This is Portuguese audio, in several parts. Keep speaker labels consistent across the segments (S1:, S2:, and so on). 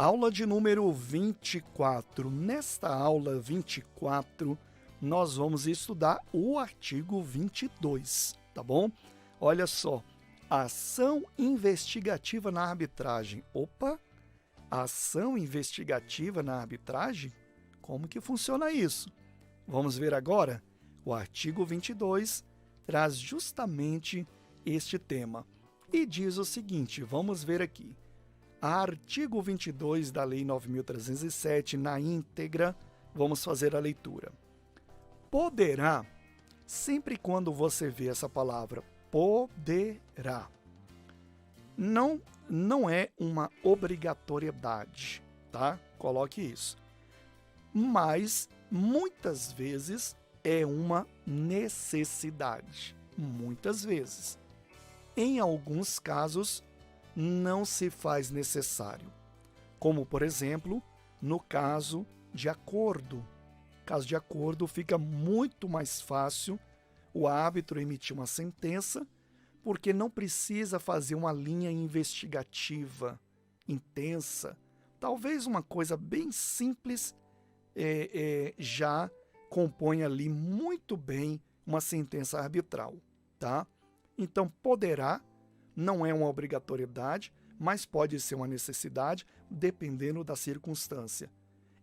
S1: Aula de número 24. Nesta aula 24, nós vamos estudar o artigo 22, tá bom? Olha só, ação investigativa na arbitragem. Opa, ação investigativa na arbitragem? Como que funciona isso? Vamos ver agora? O artigo 22 traz justamente este tema e diz o seguinte, vamos ver aqui. Artigo 22 da Lei 9.307, na íntegra, vamos fazer a leitura. Poderá, sempre quando você vê essa palavra, poderá, não é uma obrigatoriedade, tá? Coloque isso. Mas, muitas vezes, é uma necessidade. Muitas vezes. Em alguns casos, não se faz necessário, como, por exemplo, no caso de acordo. No caso de acordo, fica muito mais fácil o árbitro emitir uma sentença, porque não precisa fazer uma linha investigativa intensa. Talvez uma coisa bem simples já compõe ali muito bem uma sentença arbitral, tá? Então, poderá, não é uma obrigatoriedade, mas pode ser uma necessidade, dependendo da circunstância.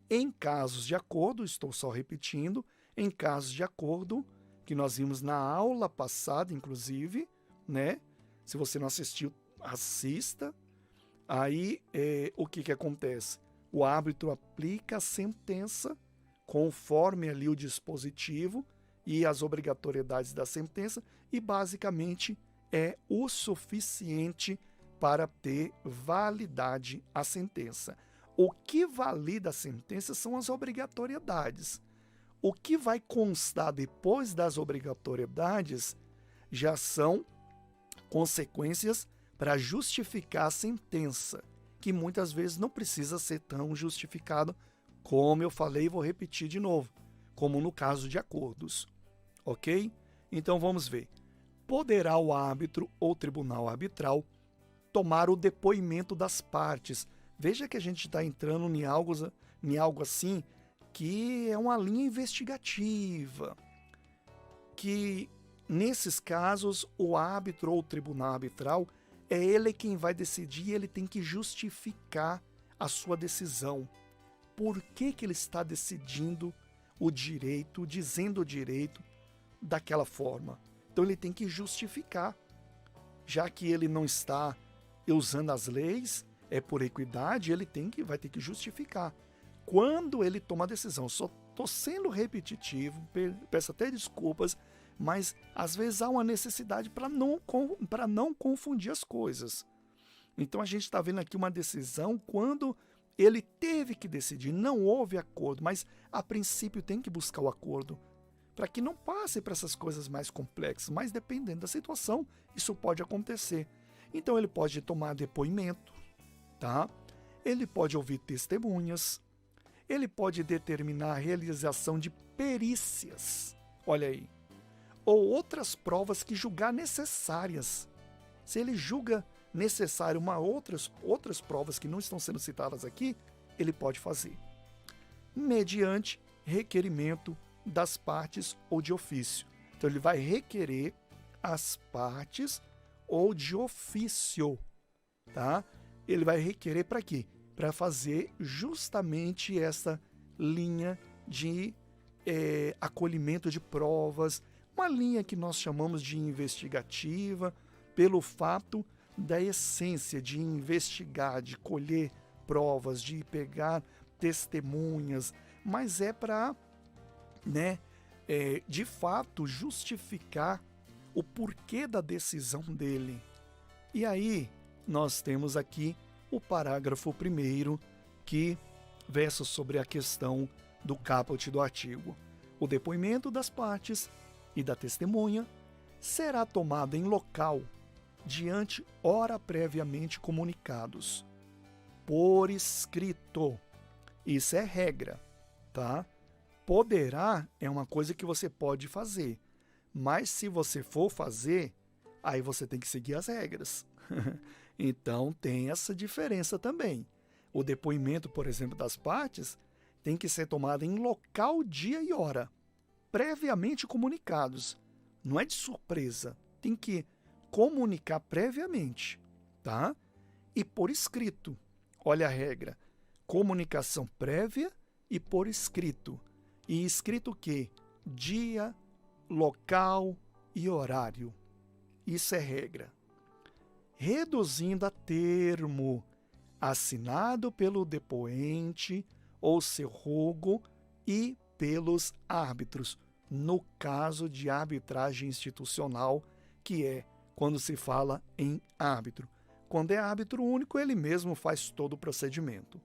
S1: Em casos de acordo, estou só repetindo, em casos de acordo, que nós vimos na aula passada, inclusive, né? Se você não assistiu, assista. Aí, o que acontece? O árbitro aplica a sentença conforme ali o dispositivo e as obrigatoriedades da sentença e, basicamente, é o suficiente para ter validade a sentença. O que valida a sentença são as obrigatoriedades. O que vai constar depois das obrigatoriedades já são consequências para justificar a sentença, que muitas vezes não precisa ser tão justificado, como eu falei e vou repetir de novo, como no caso de acordos. Ok? Então vamos ver. Poderá o árbitro ou tribunal arbitral tomar o depoimento das partes. Veja que a gente está entrando em algo assim que é uma linha investigativa, que nesses casos o árbitro ou tribunal arbitral é ele quem vai decidir e ele tem que justificar a sua decisão. Por que ele está decidindo o direito, dizendo o direito daquela forma? Então ele tem que justificar, já que ele não está usando as leis, é por equidade, ele vai ter que justificar. Quando ele toma a decisão, só estou sendo repetitivo, peço até desculpas, mas às vezes há uma necessidade para não confundir as coisas. Então a gente está vendo aqui uma decisão quando ele teve que decidir, não houve acordo, mas a princípio tem que buscar o acordo, para que não passe para essas coisas mais complexas, mas dependendo da situação, isso pode acontecer. Então ele pode tomar depoimento, tá? Ele pode ouvir testemunhas, ele pode determinar a realização de perícias, olha aí, ou outras provas que julgar necessárias. Se ele julga necessário outras provas que não estão sendo citadas aqui, ele pode fazer, mediante requerimento das partes ou de ofício. Então ele vai requerer as partes ou de ofício, tá? Ele vai requerer para quê? Para fazer justamente essa linha de acolhimento de provas, uma linha que nós chamamos de investigativa, pelo fato da essência de investigar, de colher provas, de pegar testemunhas, mas é para de fato justificar o porquê da decisão dele. E aí nós temos aqui o parágrafo 1º que versa sobre a questão do caput do artigo. O depoimento das partes e da testemunha será tomado em local diante hora previamente comunicados, por escrito. Isso é regra, tá? Poderá é uma coisa que você pode fazer, mas se você for fazer, aí você tem que seguir as regras. Então tem essa diferença também. O depoimento, por exemplo, das partes tem que ser tomado em local, dia e hora, previamente comunicados. Não é de surpresa, tem que comunicar previamente, tá? E por escrito. Olha a regra: comunicação prévia e por escrito. E escrito o quê? Dia, local e horário. Isso é regra. Reduzindo a termo assinado pelo depoente ou seu rogo e pelos árbitros, no caso de arbitragem institucional, que é quando se fala em árbitro. Quando é árbitro único, ele mesmo faz todo o procedimento.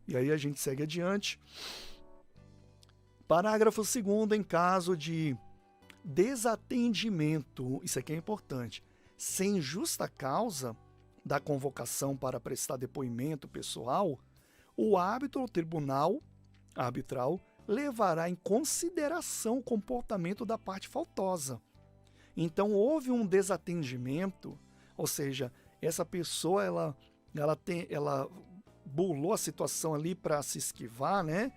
S1: E aí a gente segue adiante. Parágrafo 2º, em caso de desatendimento, isso aqui é importante, sem justa causa da convocação para prestar depoimento pessoal, o árbitro ou tribunal arbitral levará em consideração o comportamento da parte faltosa. Então, houve um desatendimento, ou seja, essa pessoa ela burlou a situação ali para se esquivar, né?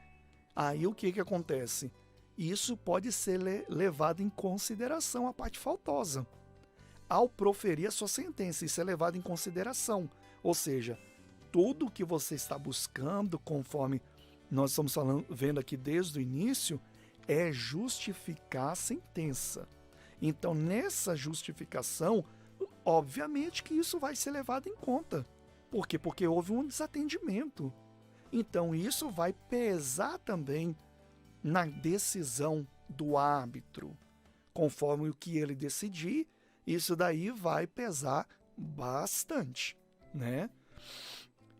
S1: Aí o que acontece? Isso pode ser levado em consideração, a parte faltosa. Ao proferir a sua sentença, isso é levado em consideração. Ou seja, tudo que você está buscando, conforme nós estamos vendo aqui desde o início, é justificar a sentença. Então, nessa justificação, obviamente que isso vai ser levado em conta. Por quê? Porque houve um desatendimento. Então, isso vai pesar também na decisão do árbitro. Conforme o que ele decidir, isso daí vai pesar bastante, né?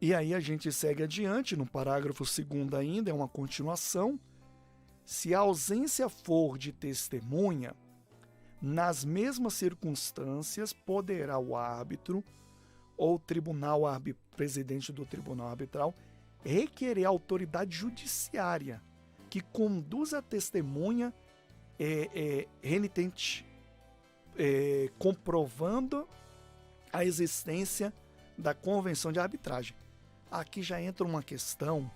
S1: E aí a gente segue adiante, no parágrafo 2º ainda, é uma continuação. Se a ausência for de testemunha, nas mesmas circunstâncias, poderá o árbitro ou presidente do tribunal arbitral requerer a autoridade judiciária que conduza a testemunha renitente, comprovando a existência da convenção de arbitragem. Aqui já entra uma questão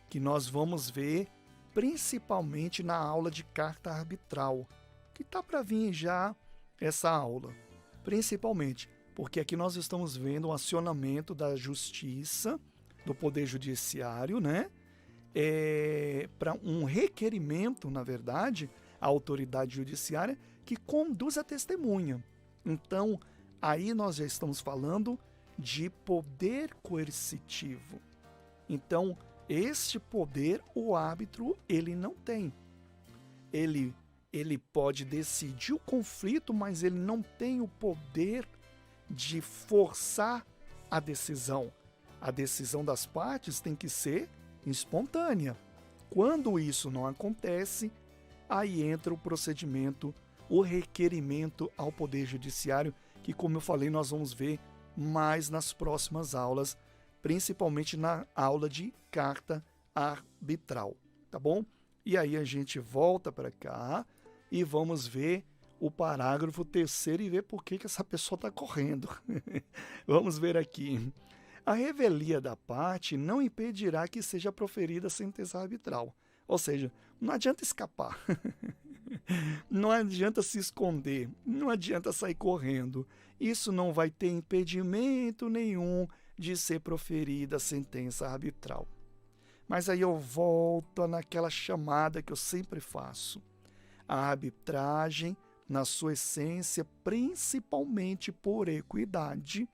S1: que nós vamos ver principalmente na aula de carta arbitral, que está para vir já essa aula, principalmente porque aqui nós estamos vendo um acionamento da justiça, do Poder Judiciário, né? Para um requerimento, na verdade, à autoridade judiciária que conduz a testemunha. Então, aí nós já estamos falando de poder coercitivo. Então, este poder o árbitro ele não tem. Ele pode decidir o conflito, mas ele não tem o poder de forçar a decisão. A decisão das partes tem que ser espontânea. Quando isso não acontece, aí entra o procedimento, o requerimento ao Poder Judiciário, que, como eu falei, nós vamos ver mais nas próximas aulas, principalmente na aula de carta arbitral, tá bom? E aí a gente volta para cá e vamos ver o parágrafo 3º e ver por que essa pessoa está correndo. Vamos ver aqui. A revelia da parte não impedirá que seja proferida a sentença arbitral. Ou seja, não adianta escapar. Não adianta se esconder. Não adianta sair correndo. Isso não vai ter impedimento nenhum de ser proferida a sentença arbitral. Mas aí eu volto naquela chamada que eu sempre faço. A arbitragem, na sua essência, principalmente por equidade,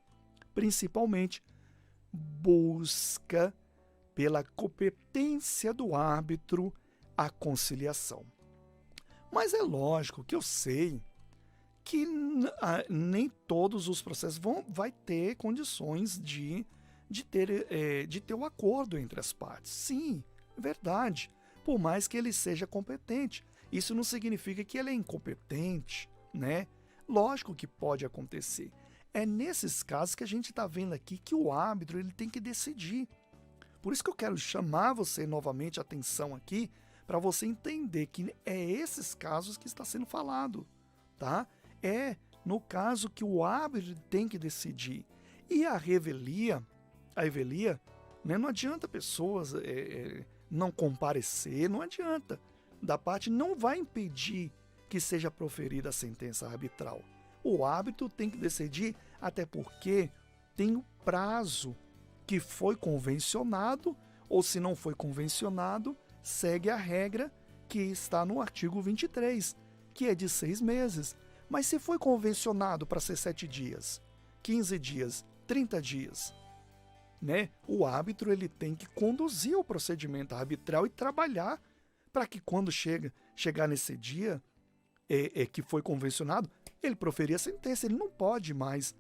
S1: principalmente busca pela competência do árbitro a conciliação. Mas é lógico que eu sei que nem todos os processos vai ter condições de ter um acordo entre as partes. Sim, verdade. Por mais que ele seja competente. Isso não significa que ele é incompetente, né? Lógico que pode acontecer. É nesses casos que a gente está vendo aqui que o árbitro ele tem que decidir. Por isso que eu quero chamar você novamente a atenção aqui, para você entender que é esses casos que está sendo falado, tá? É no caso que o árbitro tem que decidir. E a revelia, né? Não adianta pessoas não comparecer, não adianta. Da parte não vai impedir que seja proferida a sentença arbitral. O árbitro tem que decidir, até porque tem o prazo que foi convencionado, ou se não foi convencionado, segue a regra que está no artigo 23, que é de 6 meses. Mas se foi convencionado para ser 7 dias, 15 dias, 30 dias, né? O árbitro ele tem que conduzir o procedimento arbitral e trabalhar para que quando chegar nesse dia que foi convencionado, ele proferir a sentença. Ele não pode mais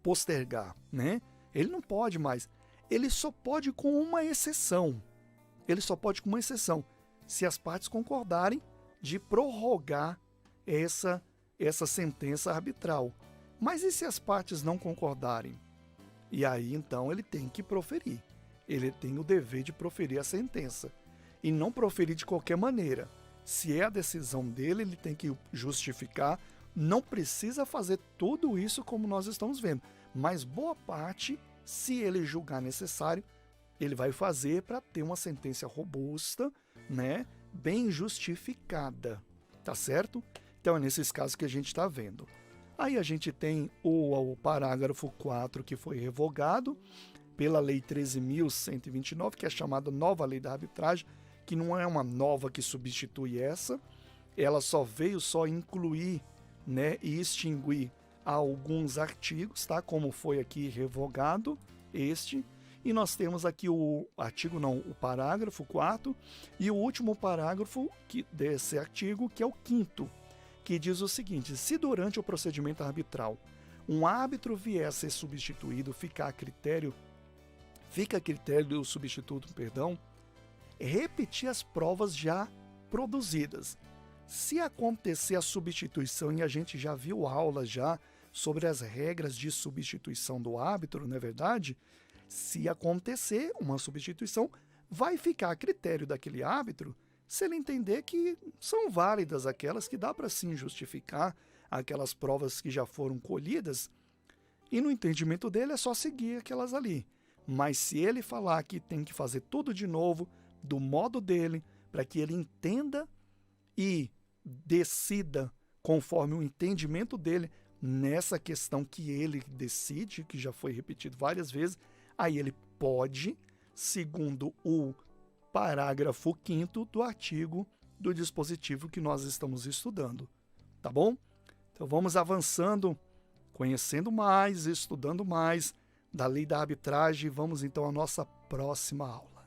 S1: postergar, né? Ele não pode mais. Ele só pode com uma exceção. Ele só pode com uma exceção, se as partes concordarem de prorrogar essa sentença arbitral. Mas e se as partes não concordarem? E aí, então, ele tem que proferir. Ele tem o dever de proferir a sentença. E não proferir de qualquer maneira. Se é a decisão dele, ele tem que justificar. Não precisa fazer tudo isso como nós estamos vendo. Mas boa parte, se ele julgar necessário, ele vai fazer para ter uma sentença robusta, né? Bem justificada. Tá certo? Então é nesses casos que a gente está vendo. Aí a gente tem o parágrafo 4 que foi revogado pela Lei 13.129, que é chamada Nova Lei da Arbitragem, que não é uma nova que substitui essa, ela só veio incluir, né, e extinguir alguns artigos, tá? Como foi aqui revogado este. E nós temos aqui o parágrafo 4 e o último parágrafo desse artigo, que é o 5º, que diz o seguinte: se durante o procedimento arbitral um árbitro vier a ser substituído, fica a critério do substituto, repetir as provas já produzidas. Se acontecer a substituição, e a gente já viu aula já sobre as regras de substituição do árbitro, não é verdade? Se acontecer uma substituição, vai ficar a critério daquele árbitro se ele entender que são válidas aquelas que dá para sim justificar, aquelas provas que já foram colhidas, e no entendimento dele é só seguir aquelas ali. Mas se ele falar que tem que fazer tudo de novo, do modo dele, para que ele entenda e decida conforme o entendimento dele nessa questão que ele decide, que já foi repetido várias vezes, aí ele pode, segundo o parágrafo 5º do artigo do dispositivo que nós estamos estudando. Tá bom? Então vamos avançando, conhecendo mais, estudando mais da lei da arbitragem. Vamos então à nossa próxima aula.